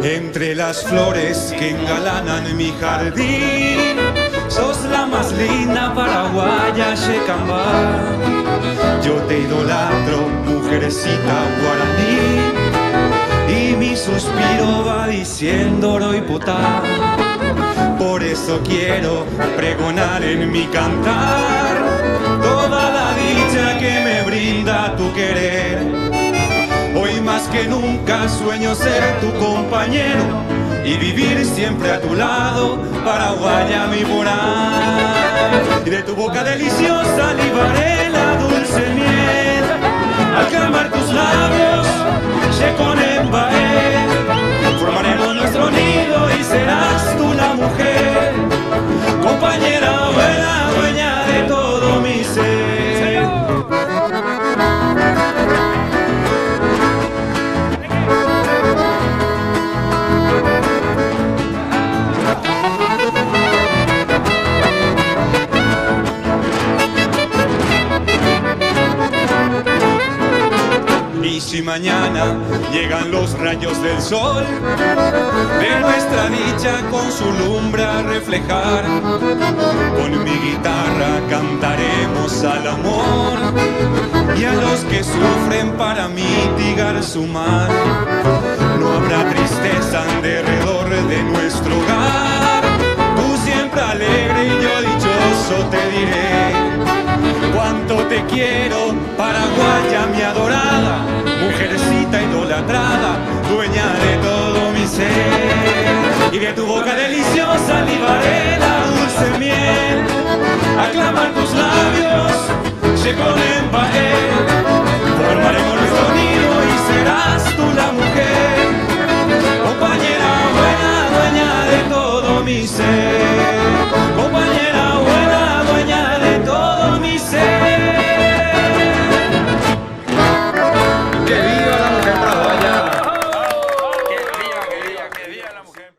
Entre las flores que engalanan mi jardín, sos la más linda paraguaya Checambá. Yo te idolatro, mujercita guaraní, y mi suspiro va diciendo Oroiputá. Por eso quiero pregonar en mi cantar toda la dicha que me brinda tu querer. Hoy más que nunca sueño ser tu compañero y vivir siempre a tu lado, paraguaya mi morar. Y de tu boca deliciosa libaré la dulce miel, al calmar tus labios, Checonembaé. Formaremos nuestro nido y serás tú la mujer, compañera buena, dueña de todo mi ser. Y si mañana llegan los rayos del sol, de nuestra dicha con su lumbre a reflejar, con mi guitarra cantaremos al amor y a los que sufren para mitigar su mal. No habrá tristeza en derredor de nuestro hogar, tú siempre alegre y yo dichoso te diré cuánto te quiero, paraguaya mi adorada, mujercita idolatrada, dueña de todo mi ser. Y de tu boca deliciosa libaré la